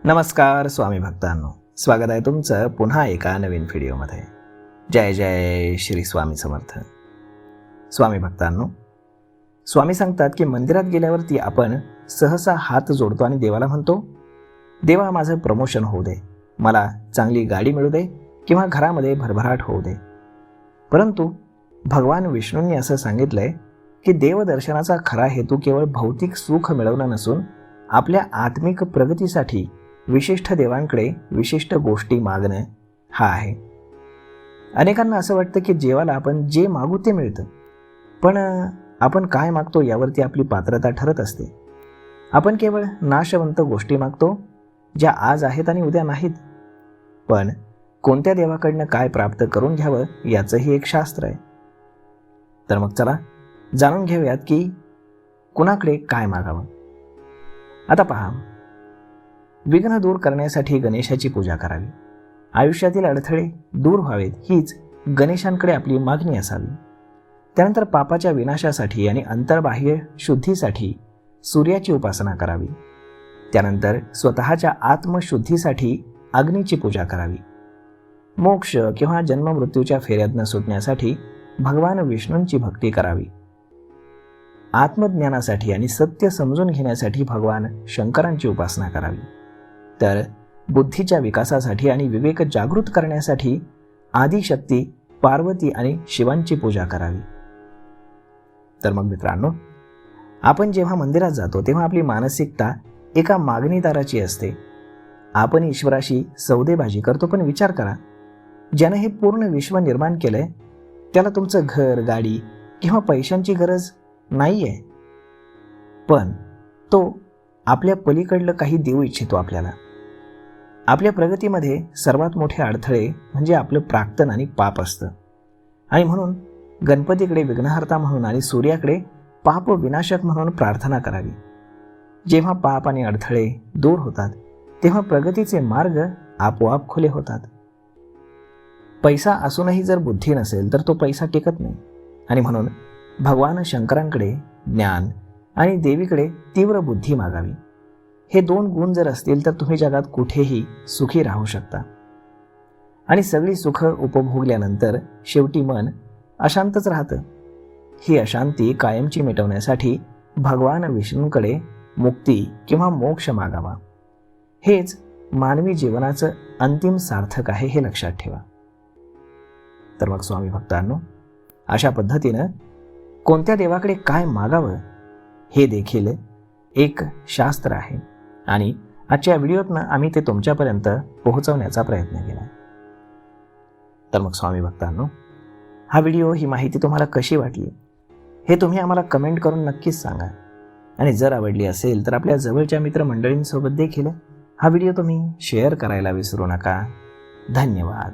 नमस्कार स्वामी भक्तांनो, स्वागत आहे तुमचं पुन्हा एका नवीन व्हिडिओमध्ये. जय जय श्री स्वामी समर्थ. स्वामी भक्तांनो, स्वामी सांगतात की मंदिरात गेल्यावरती आपण सहसा हात जोडतो आणि देवाला म्हणतो, देवा माझं प्रमोशन होऊ दे, मला चांगली गाडी मिळू दे किंवा घरामध्ये भरभराट होऊ दे. परंतु भगवान विष्णूंनी असं सांगितलंय की देवदर्शनाचा खरा हेतू केवळ भौतिक सुख मिळवणं नसून आपल्या आत्मिक प्रगतीसाठी विशिष्ट देवांकडे विशिष्ट गोष्टी मागणं हा आहे. अनेकांना असं वाटतं की देवाला आपण जे मागू ते मिळतं, पण आपण काय मागतो यावरती आपली पात्रता ठरत असते. आपण केवळ नाशवंत गोष्टी मागतो ज्या आज आहेत आणि उद्या नाहीत. पण कोणत्या देवाकडनं काय प्राप्त करून घ्यावं याचंही एक शास्त्र आहे. तर मग चला जाणून घेऊयात की कुणाकडे काय मागावं. आता पहा, विघ्न दूर करण्यासाठी गणेशाची पूजा करावी. आयुष्यातील अडथळे दूर व्हावेत हीच गणेशांकडे आपली मागणी असावी. त्यानंतर पापाच्या विनाशासाठी आणि अंतर्बाह्य शुद्धीसाठी सूर्याची उपासना करावी. त्यानंतर स्वतःच्या आत्मशुद्धीसाठी अग्नीची पूजा करावी. मोक्ष किंवा जन्ममृत्यूच्या फेऱ्यातनं सुटण्यासाठी भगवान विष्णूंची भक्ती करावी. आत्मज्ञानासाठी आणि सत्य समजून घेण्यासाठी भगवान शंकरांची उपासना करावी. तर बुद्धीच्या विकासासाठी आणि विवेक जागृत करण्यासाठी आदिशक्ती पार्वती आणि शिवांची पूजा करावी. तर मग मित्रांनो, आपण जेव्हा मंदिरात जातो तेव्हा आपली मानसिकता एका मागणीदाराची असते. आपण ईश्वराशी सौदेबाजी करतो, पण विचार करा, ज्यानं हे पूर्ण विश्व निर्माण केलंय त्याला तुमचं घर, गाडी किंवा पैशांची गरज नाही आहे, पण तो आपल्या पलीकडलं काही देऊ इच्छितो आपल्याला. आपल्या प्रगतीमध्ये सर्वात मोठे अडथळे म्हणजे आपलं प्राक्तन आणि पाप असतं. आणि म्हणून गणपतीकडे विघ्नहर्ता म्हणून आणि सूर्याकडे पाप विनाशक म्हणून प्रार्थना करावी. जेव्हा पाप आणि अडथळे दूर होतात तेव्हा प्रगतीचे मार्ग आपोआप खुले होतात. पैसा असूनही जर बुद्धी नसेल तर तो पैसा टिकत नाही. आणि म्हणून भगवान शंकरांकडे ज्ञान आणि देवीकडे तीव्र बुद्धी मागावी. हे दोन गुण जर असतील तर तुम्ही जगात कुठेही सुखी राहू शकता. आणि सगळी सुख उपभोगल्यानंतर शेवटी मन अशांतच राहतं. ही अशांती कायमची मिटवण्यासाठी भगवान विष्णूंकडे मुक्ती किंवा मोक्ष मागावा. हेच मानवी जीवनाचं अंतिम सार्थक आहे, हे लक्षात ठेवा. तर मग स्वामी भक्तांनो, अशा पद्धतीनं कोणत्या देवाकडे काय मागावं हे देखील एक शास्त्र आहे आणि आजच्या व्हिडिओतनं आम्ही ते तुमच्यापर्यंत पोहोचवण्याचा प्रयत्न केला. तर मग स्वामी भक्तांनो, हा व्हिडिओ, ही माहिती तुम्हाला कशी वाटली हे तुम्ही आम्हाला कमेंट करून नक्कीच सांगा. आणि जर आवडली असेल तर आपल्या जवळच्या मित्रमंडळींसोबत देखील हा व्हिडिओ तुम्ही शेअर करायला विसरू नका. धन्यवाद.